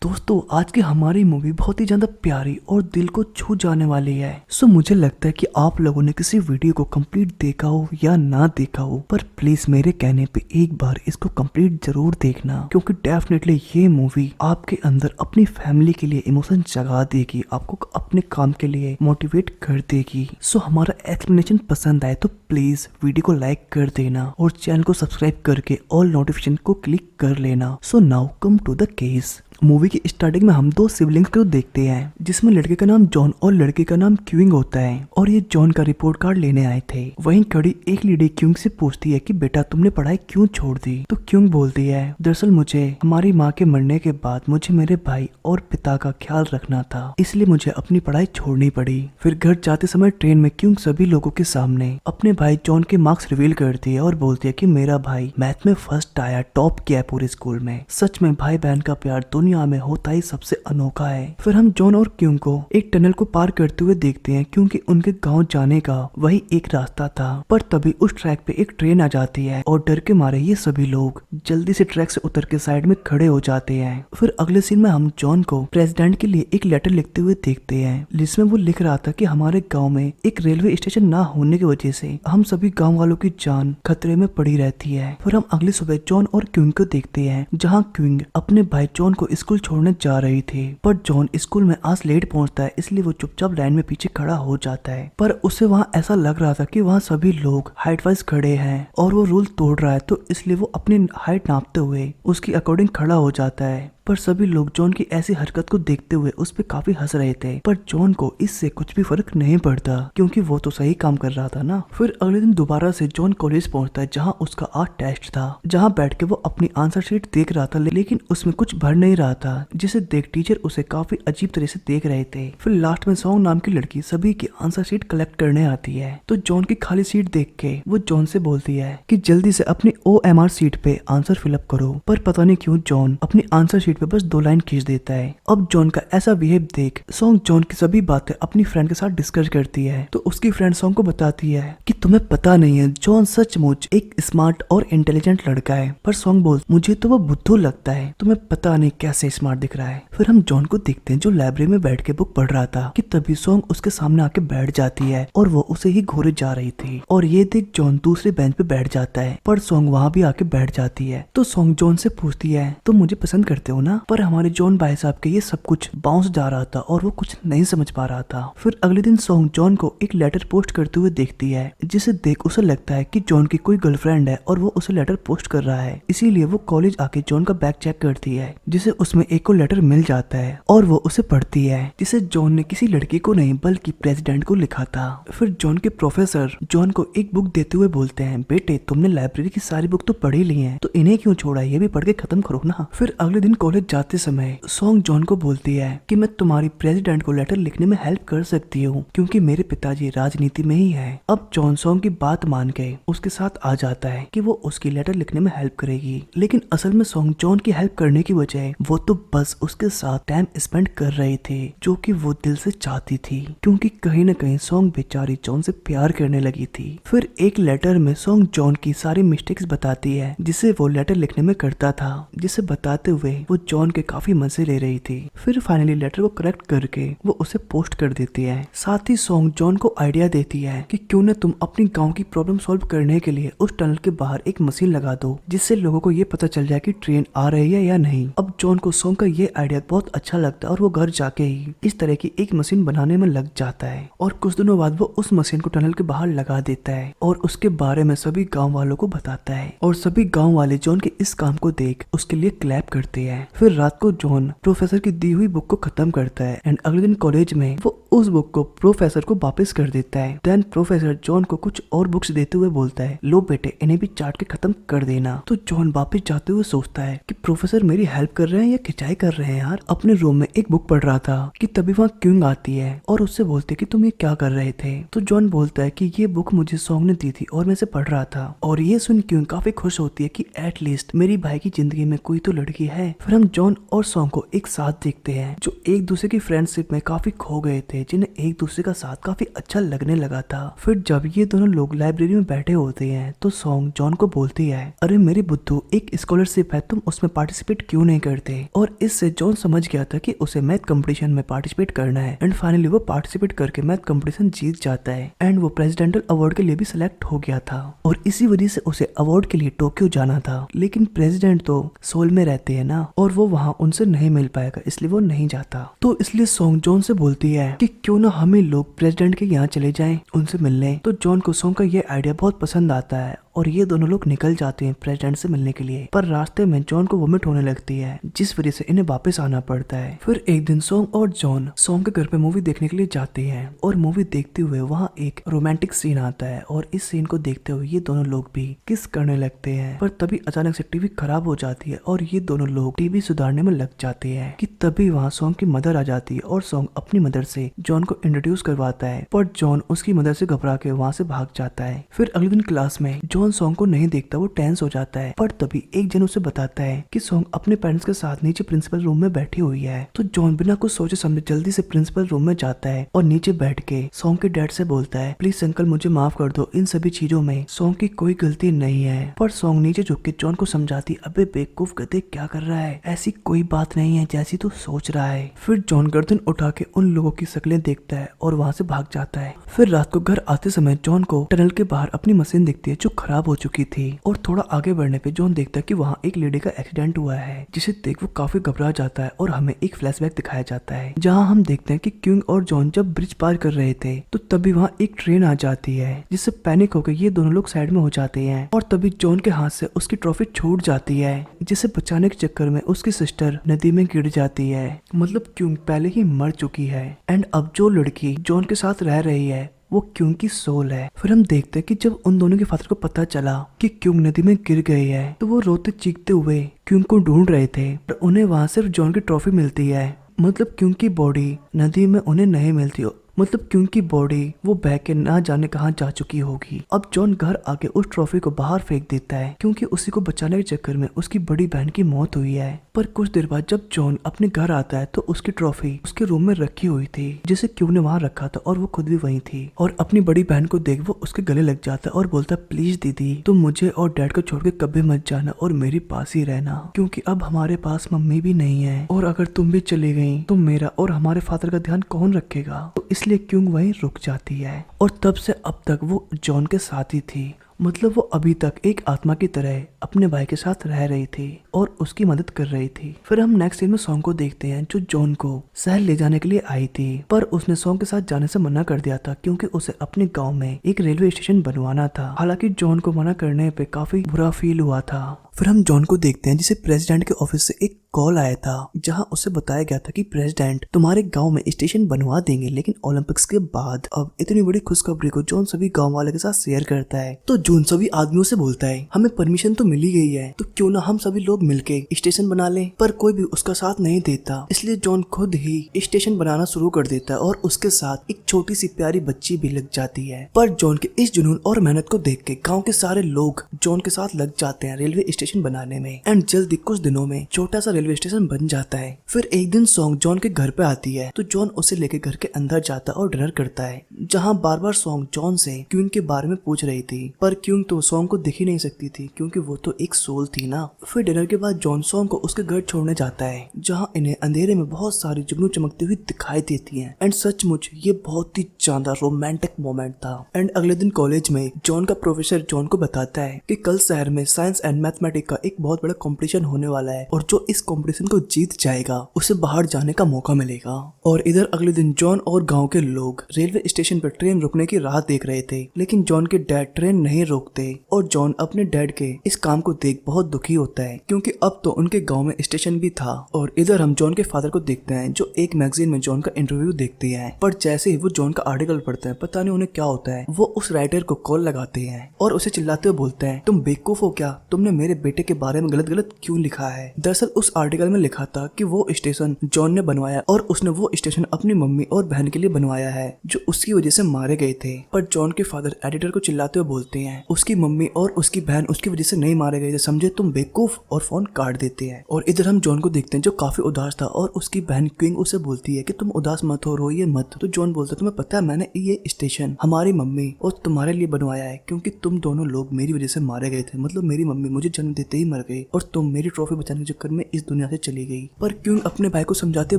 दोस्तों आज की हमारी मूवी बहुत ही ज्यादा प्यारी और दिल को छू जाने वाली है। सो मुझे लगता है कि आप लोगों ने किसी वीडियो को कंप्लीट देखा हो या ना देखा हो, पर प्लीज मेरे कहने पे एक बार इसको कंप्लीट जरूर देखना, क्योंकि डेफिनेटली ये मूवी आपके अंदर अपनी फैमिली के लिए इमोशन जगा देगी, आपको अपने काम के लिए मोटिवेट कर देगी। सो हमारा एक्सप्लेनेशन पसंद आए तो प्लीज वीडियो को लाइक कर देना और चैनल को सब्सक्राइब करके ऑल नोटिफिकेशन को क्लिक कर लेना। So now come to the case. Movie की स्टार्टिंग में हम दो सिबलिंग्स को देखते हैं, जिसमें लड़के का नाम जॉन और लड़के का नाम क्यूइंग होता है, और ये जॉन का रिपोर्ट कार्ड लेने आए थे। वहीं खड़ी एक लेडी क्यूइंग से पूछती है कि बेटा तुमने पढ़ाई क्यों छोड़ दी? तो क्यूइंग बोलती है दरअसल मुझे हमारी माँ के मरने के बाद मुझे मेरे भाई और पिता का ख्याल रखना था, इसलिए मुझे अपनी पढ़ाई छोड़नी पड़ी। फिर घर जाते समय ट्रेन में क्यूइंग सभी लोगों के सामने अपने भाई जॉन के मार्क्स रिवील करती है और बोलती है कि मेरा भाई मैथ में फर्स्ट आया, टॉप किया पूरे स्कूल में। सच में भाई बहन का प्यार दुनिया में होता ही सबसे अनोखा है। फिर हम जॉन और क्यूइंग को एक टनल को पार करते हुए देखते हैं, क्योंकि उनके गांव जाने का वही एक रास्ता था। पर तभी उस ट्रैक पे एक ट्रेन आ जाती है और डर के मारे ये सभी लोग जल्दी से ट्रैक से उतर के साइड में खड़े हो जाते हैं। फिर अगले सीन में हम जॉन को प्रेसिडेंट के लिए एक लेटर लिखते हुए देखते हैं, जिसमें वो लिख रहा था कि हमारे गाँव में एक रेलवे स्टेशन ना होने की वजह से हम सभी गाँव वालों की जान खतरे में पड़ी रहती है। फिर हम अगली सुबह जॉन और क्यूइंग को देखते हैं, जहाँ क्यूइंग अपने भाई जॉन को स्कूल छोड़ने जा रही थी, पर जॉन स्कूल में आज लेट पहुंचता है, इसलिए वो चुपचाप लाइन में पीछे खड़ा हो जाता है। पर उसे वहां ऐसा लग रहा था कि वहां सभी लोग हाइट वाइज खड़े हैं और वो रूल तोड़ रहा है, तो इसलिए वो अपनी हाइट नापते हुए उसकी अकॉर्डिंग खड़ा हो जाता है। पर सभी लोग जॉन की ऐसी हरकत को देखते हुए उस पे काफी हंस रहे थे, पर जॉन को इससे कुछ भी फर्क नहीं पड़ता, क्योंकि वो तो सही काम कर रहा था ना। फिर अगले दिन दोबारा से जॉन कॉलेज पहुंचता है, जहां उसका आर्ट टेस्ट था, जहां बैठ के वो अपनी आंसर शीट देख रहा था, लेकिन उसमें कुछ भर नहीं रहा था, जिसे देख टीचर उसे काफी अजीब तरह से देख रहे थे। फिर लास्ट में सॉन्ग नाम की लड़की सभी की आंसर शीट कलेक्ट करने आती है, तो जॉन की खाली सीट देख के वो जॉन से बोलती है कि जल्दी से अपनी OMR सीट पे आंसर फिलअप करो। पर पता नहीं क्यों जॉन अपनी आंसर शीट पे बस 2 लाइन खींच देता है। अब जॉन का ऐसा बिहेव देख सॉन्ग जॉन की सभी बातें अपनी फ्रेंड के साथ डिस्कस करती है, तो उसकी फ्रेंड सॉन्ग को बताती है कि तुम्हें पता नहीं है जॉन सचमुच एक स्मार्ट और इंटेलिजेंट लड़का है। पर सॉन्ग बोल मुझे तो वो बुद्धू लगता है, तुम्हें पता नहीं कैसे स्मार्ट दिख रहा है। फिर हम जॉन को देखते हैं जो लाइब्रेरी में बैठ के बुक पढ़ रहा था, कि तभी सॉन्ग उसके सामने आके बैठ जाती है और वो उसे ही घूरे जा रही थी, और ये देख जॉन दूसरे बेंच पे बैठ जाता है, पर सॉन्ग वहाँ भी आके बैठ जाती है। तो सॉन्ग जॉन से पूछती है तुम मुझे पसंद करते हो ना? पर हमारे जॉन भाई साहब के ये सब कुछ बाउंस जा रहा था और वो कुछ नहीं समझ पा रहा था। फिर अगले दिन सॉन्ग जॉन को एक लेटर पोस्ट करते हुए देखती है, जिसे देख उसे लगता है कि जॉन की कोई गर्लफ्रेंड है और वो उसे लेटर पोस्ट कर रहा है, इसीलिए वो कॉलेज आके जॉन का बैग चेक करती है, जिसे उसमें एक को लेटर मिल जाता है और वो उसे पढ़ती है, जिसे जॉन ने किसी लड़की को नहीं बल्कि प्रेसिडेंट को लिखा था। फिर जॉन के प्रोफेसर जॉन को एक बुक देते हुए बोलते हैं बेटे तुमने लाइब्रेरी की सारी बुक तो पढ़ी ली है, तो इन्हें क्यों छोड़ा, ये भी पढ़ के खत्म करो ना। फिर अगले दिन कॉलेज जाते समय सॉन्ग जॉन को बोलती है कि मैं तुम्हारी प्रेसिडेंट को लेटर लिखने में हेल्प कर सकती हूँ, क्योंकि मेरे पिताजी राजनीति में ही है। अब जॉन सॉन्ग की बात मान के उसके साथ आ जाता है कि वो उसकी लेटर लिखने में हेल्प करेगी, लेकिन असल में सॉन्ग जॉन की हेल्प करने की बजाय वो तो बस उसके साथ टाइम स्पेंड कर रहे थे, जो कि वो दिल से चाहती थी, क्योंकि कहीं न कहीं सॉन्ग बेचारी जॉन से प्यार करने लगी थी। फिर एक लेटर में सॉन्ग जॉन की सारी मिस्टेक्स बताती है, जिसे वो लेटर लिखने में करता था, जिसे बताते हुए वो जॉन के काफी मजे ले रही थी। फिर फाइनली लेटर को करेक्ट करके वो उसे पोस्ट कर देती है। साथ ही सॉन्ग जॉन को आइडिया देती है कि क्यों न तुम अपनी गांव की प्रॉब्लम सॉल्व करने के लिए उस टनल के बाहर एक मशीन लगा दो, जिससे लोगों को ये पता चल जाए कि ट्रेन आ रही है या नहीं। अब जॉन को सॉन्ग का ये आइडिया बहुत अच्छा लगता है और वो घर जाके ही इस तरह की एक मशीन बनाने में लग जाता है, और कुछ दिनों बाद वो उस मशीन को टनल के बाहर लगा देता है और उसके बारे में सभी गाँव वालों को बताता है, और सभी गाँव वाले जॉन के इस काम को देख उसके लिए क्लैप करते हैं। फिर रात को जॉन प्रोफेसर की दी हुई बुक को खत्म करता है एंड अगले दिन कॉलेज में वो उस बुक को प्रोफेसर को वापस कर देता है। देन प्रोफेसर जॉन को कुछ और बुक्स देते हुए बोलता है लो बेटे इन्हें भी चाट के खत्म कर देना। तो जॉन वापस जाते हुए सोचता है कि प्रोफेसर मेरी हेल्प कर रहे हैं या खिंचाई कर रहे हैं यार। अपने रूम में एक बुक पढ़ रहा था कि तभी वहाँ क्यूइंग आती है और उससे बोलते कि तुम ये क्या कर रहे थे। तो जॉन बोलता है कि ये बुक मुझे सॉन्ग ने दी थी और मैं इसे पढ़ रहा था, और ये सुन क्यूइंग काफी खुश होती है कि एटलीस्ट मेरी भाई की जिंदगी में कोई तो लड़की है। फिर हम हम जॉन और सॉन्ग को एक साथ देखते हैं, जो एक दूसरे की फ्रेंडशिप में काफी खो गए थे, जिन्हें एक दूसरे का साथ काफी अच्छा लगने लगा था। फिर जब ये दोनों लोग लाइब्रेरी में बैठे होते हैं तो सॉन्ग जॉन को बोलती है, अरे मेरे बुद्धू, एक स्कॉलरशिप है, तुम उसमें पार्टिसिपेट क्यों नहीं करते। और इससे जॉन समझ गया था कि उसे मैथ कंपटीशन में पार्टिसिपेट करना है। एंड फाइनली वो पार्टिसिपेट करके मैथ कंपटीशन जीत जाता है एंड वो प्रेसिडेंटल अवार्ड के लिए भी सिलेक्ट हो गया था। और इसी वजह से उसे अवार्ड के लिए टोक्यो जाना था, लेकिन प्रेसिडेंट तो सोल में रहते हैं ना, और वो वहाँ उनसे नहीं मिल पाएगा, इसलिए वो नहीं जाता। तो इसलिए सॉन्ग जॉन से बोलती है कि क्यों ना हमें लोग प्रेसिडेंट के यहाँ चले जाएं उनसे मिलने। तो जॉन को सॉन्ग का ये आइडिया बहुत पसंद आता है और ये दोनों लोग निकल जाते हैं प्रेसिडेंट से मिलने के लिए। पर रास्ते में जॉन को वोमिट होने लगती है, जिस वजह से इन्हें वापस आना पड़ता है। फिर एक दिन सॉन्ग और जॉन सॉन्ग के घर पे मूवी देखने के लिए जाते हैं और मूवी देखते हुए वहाँ एक रोमांटिक सीन आता है और इस सीन को देखते हुए ये दोनों लोग भी किस करने लगते हैं। पर तभी अचानक से टीवी खराब हो जाती है और ये दोनों लोग टीवी सुधारने में लग जाते हैं कि तभी वहाँ सॉन्ग की मदर आ जाती है और सॉन्ग अपनी मदर से जॉन को इंट्रोड्यूस करवाता है, पर जॉन उसकी मदर से घबरा के वहाँ से भाग जाता है। फिर अगले दिन क्लास में जॉन सॉन्ग को नहीं देखता, वो टेंस हो जाता है। पर तभी एक जन उसे बताता है कि सॉन्ग अपने पेरेंट्स के साथ नीचे प्रिंसिपल रूम में बैठी हुई है। तो जॉन बिना कुछ सोचे समझे जल्दी से प्रिंसिपल रूम में जाता है और नीचे बैठ के सॉन्ग के डैड से बोलता है, प्लीज अंकल मुझे माफ कर दो, इन सभी चीजों में सॉन्ग की कोई गलती नहीं है। पर सॉन्ग नीचे झुक के जॉन को समझाती, अबे बेवकूफ गधे क्या कर रहा है, ऐसी कोई बात नहीं है जैसी तू सोच रहा है। फिर जॉन गर्दन उठा के उन लोगों की शक्लें देखता है और वहाँ से भाग जाता है। फिर रात को घर आते समय जॉन को टनल के बाहर अपनी मशीन दिखती है जो खराब हो चुकी थी और थोड़ा आगे बढ़ने पे जॉन देखता है कि वहाँ एक लेडी का एक्सीडेंट हुआ है, जिसे देख वो काफी घबरा जाता है और हमें एक फ्लैशबैक दिखाया जाता है जहाँ हम देखते हैं कि क्यूंग और जॉन जब ब्रिज पार कर रहे थे तो तभी वहाँ एक ट्रेन आ जाती है, जिससे पैनिक होकर ये दोनों लोग साइड में हो जाते हैं और तभी जॉन के हाथ से उसकी ट्रॉफी छूट जाती है, जिसे बचाने के चक्कर में उसकी सिस्टर नदी में गिर जाती है। मतलब क्यूंग पहले ही मर चुकी है एंड अब जो लड़की जॉन के साथ रह रही है वो क्यूंग की सोल है। फिर हम देखते हैं कि जब उन दोनों के फादर को पता चला कि क्यूंग नदी में गिर गई है तो वो रोते चीखते हुए क्यूंग को ढूंढ रहे थे, पर उन्हें वहां सिर्फ जॉन की ट्रॉफी मिलती है। मतलब क्यूंग की बॉडी नदी में उन्हें नहीं मिलती, मतलब क्यूंग की बॉडी वो बह के ना जाने कहाँ जा चुकी होगी। अब जॉन घर आके उस ट्रॉफी को बाहर फेंक देता है क्योंकि उसी को बचाने के चक्कर में उसकी बड़ी बहन की मौत हुई है। पर कुछ देर बाद जब जॉन अपने घर आता है तो उसकी ट्रॉफी उसके रूम में रखी हुई थी, जिसे क्यूंग ने वहाँ रखा था और वो खुद भी वहीं थी। और अपनी बड़ी बहन को देख वो उसके गले लग जाता है और बोलता है, प्लीज दीदी तुम मुझे और डैड को छोड़ के कभी मत जाना और मेरे पास ही रहना, क्योंकि अब हमारे पास मम्मी भी नहीं है और अगर तुम भी चली गई तो मेरा और हमारे फादर का ध्यान कौन रखेगा। तो इसलिए क्यूंग वहीं रुक जाती है और तब से अब तक वो जॉन के साथ ही थी। मतलब वो अभी तक एक आत्मा की तरह अपने भाई के साथ रह रही थी और उसकी मदद कर रही थी। फिर हम नेक्स्ट सीन में सॉन्ग को देखते हैं जो जॉन को शहर ले जाने के लिए आई थी, पर उसने सॉन्ग के साथ जाने से मना कर दिया था क्योंकि उसे अपने गांव में एक रेलवे स्टेशन बनवाना था। हालांकि जॉन को मना करने पे काफी बुरा फील हुआ था। फिर हम जॉन को देखते हैं जिसे प्रेसिडेंट के ऑफिस से एक कॉल आया था जहां उसे बताया गया था कि प्रेसिडेंट तुम्हारे गांव में स्टेशन बनवा देंगे, लेकिन ओलंपिक्स के बाद। अब इतनी बड़ी खुशखबरी को जॉन सभी गांव वाले के साथ शेयर करता है तो जॉन सभी आदमियों से बोलता है, हमें परमिशन तो मिली गई है तो क्यों ना हम सभी लोग मिलके स्टेशन बना लें। पर कोई भी उसका साथ नहीं देता, इसलिए जॉन खुद ही स्टेशन बनाना शुरू कर देता है और उसके साथ एक छोटी सी प्यारी बच्ची भी लग जाती है। पर जॉन के इस जुनून और मेहनत को देख के गाँव के सारे लोग जॉन के साथ लग जाते हैं रेलवे स्टेशन बनाने में एंड जल्दी कुछ दिनों में छोटा सा रेलवे स्टेशन बन जाता है। फिर एक दिन सॉन्ग जॉन के घर पे आती है तो जॉन उसे लेके घर के अंदर जाता और डिनर करता है, जहाँ बार बार सॉन्ग जॉन से क्यूंग के बारे में पूछ रही थी, पर क्यूंग तो सॉन्ग को दिख ही नहीं सकती थी क्योंकि वो तो एक सोल थी ना। फिर डिनर के बाद जॉन सॉन्ग को उसके घर छोड़ने जाता है जहाँ इन्हें अंधेरे में बहुत सारी जुगनू चमकती हुई दिखाई देती है एंड सचमुच ये बहुत ही ज्यादा रोमांटिक मोमेंट था। एंड अगले दिन कॉलेज में जॉन का प्रोफेसर जॉन को बताता है कि कल शहर में साइंस एंड मैथमेटिक्स का एक बहुत बड़ा कंपटीशन होने वाला है और जो इस कंपटीशन को जीत जाएगा उसे बाहर जाने का मौका मिलेगा। और इधर अगले दिन जॉन और गांव के लोग रेलवे स्टेशन पर ट्रेन रुकने की राह देख रहे थे, लेकिन जॉन के डैड ट्रेन नहीं रोकते और जॉन अपने डैड के इस काम को देख बहुत दुखी होता है क्योंकि अब तो उनके गांव में स्टेशन भी था। और इधर हम जॉन के फादर को देखते हैं जो एक मैगजीन में जॉन का इंटरव्यू देखते हैं, पर जैसे ही वो जॉन का आर्टिकल पढ़ते हैं पता नहीं उन्हें क्या होता है, वो उस राइटर को कॉल लगाते हैं और उसे चिल्लाते हुए बोलते हैं, तुम बेवकूफ हो क्या, तुमने मेरे बेटे के बारे में गलत गलत क्यों लिखा है। दरअसल उस आर्टिकल में लिखा था कि वो स्टेशन जॉन ने बनवाया और उसने वो स्टेशन अपनी मम्मी और बहन के लिए बनवाया है जो उसकी वजह से मारे गए थे। पर जॉन के फादर एडिटर को चिल्लाते हुए बोलते हैं उसकी मम्मी और उसकी बहन उसकी वजह से नहीं मारे गए थे, समझे तुम बेवकूफ, और फोन काट देते हैं। और इधर हम जॉन को देखते हैं जो काफी उदास था और उसकी बहन क्विंग उसे बोलती है कि तुम उदास मत हो, रोइए मत। तो जॉन बोलता है तुम्हें पता है मैंने ये स्टेशन हमारी मम्मी और तुम्हारे लिए बनवाया है क्योंकि तुम दोनों लोग मेरी वजह से मारे गए थे, मतलब मेरी मम्मी मुझे जन्म देते ही मर गई और तुम मेरी ट्रॉफी बचाने के चक्कर में इस दुनिया से चली गई। पर क्विंग अपने भाई को समझाते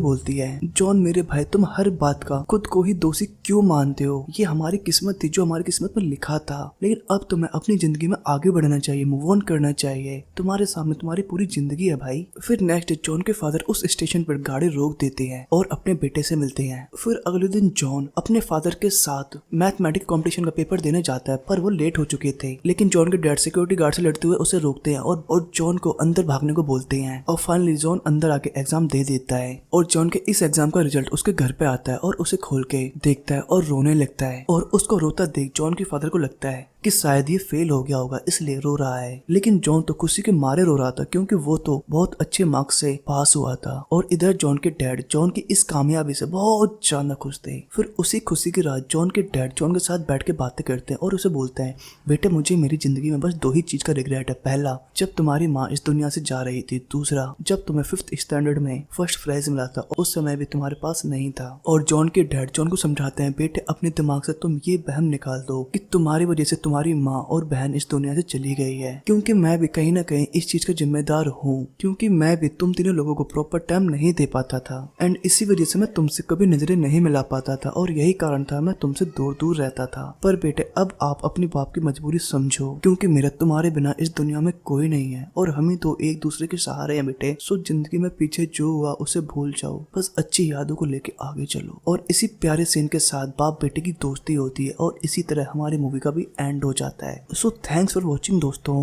बोलती है जॉन मेरे भाई तुम हर बात का खुद को ही दोषी क्यों मानते हो, ये हमारी किस्मत थी जो हमारी किस्मत में लिखा था, लेकिन अब तुम्हें अपनी जिंदगी में आगे बढ़ना चाहिए, मूव ऑन करना चाहिए, तुम्हारे सामने तुम्हारी पूरी जिंदगी है भाई। फिर नेक्स्ट जॉन के फादर उस स्टेशन पर गाड़ी रोक देते हैं और अपने बेटे से मिलते हैं। फिर अगले दिन जॉन अपने फादर के साथ मैथमेटिक्स कंपटीशन का पेपर देने जाता है पर वो लेट हो चुके थे, लेकिन जॉन के डैड सिक्योरिटी गार्ड से लड़ते हुए उसे रोकते हैं और जॉन को अंदर भागने को बोलते हैं और फाइनली जॉन अंदर आके एग्जाम दे देता है और जॉन के इस एग्जाम का रिजल्ट उसके घर पे आता है और उसे खोल के देखता है और रोने लगता है और उसको रोता देख जॉन के फादर को लगता है कि शायद ये फेल हो गया होगा इसलिए रो रहा है, लेकिन जॉन तो खुशी के मारे रो रहा था क्योंकि वो तो बहुत अच्छे मार्क्स से पास हुआ था। और इधर जॉन के डैड जॉन की इस कामयाबी से बहुत ज्यादा खुश थे। फिर उसी खुशी की रात जॉन के डैड जॉन के साथ बैठ के बातें करते हैं और उसे बोलते हैं बेटे मुझे मेरी जिंदगी में बस 2 ही चीज का रिग्रेट है, पहला जब तुम्हारी माँ इस दुनिया से जा रही थी, दूसरा जब तुम्हें 5th स्टैंडर्ड में फर्स्ट प्राइज मिला था उस समय भी तुम्हारे पास नहीं था। और जॉन के डैड जॉन को समझाते हैं बेटे अपने दिमाग से तुम ये वहम निकाल दो कि तुम्हारी वजह से तुम्हारी माँ और बहन इस दुनिया से चली गई है, क्योंकि मैं भी कहीं ना कहीं इस चीज का जिम्मेदार हूँ, क्योंकि मैं भी तुम तीनों लोगों को प्रॉपर टाइम नहीं दे पाता था एंड इसी वजह से मैं तुमसे कभी नजरें नहीं मिला पाता था और यही कारण था मैं तुमसे दूर दूर रहता था। पर बेटे अब आप अपनी बाप की मजबूरी समझो क्योंकि मेरा तुम्हारे बिना इस दुनिया में कोई नहीं है और हम ही तो एक दूसरे के सहारे हैं बेटे। सो जिंदगी में पीछे जो हुआ उसे भूल जाओ, बस अच्छी यादों को लेके आगे चलो। और इसी प्यारे सीन के साथ बाप बेटे की दोस्ती होती है और इसी तरह हमारी मूवी का भी एंड हो जाता है। सो थैंक्स फॉर वॉचिंग दोस्तों।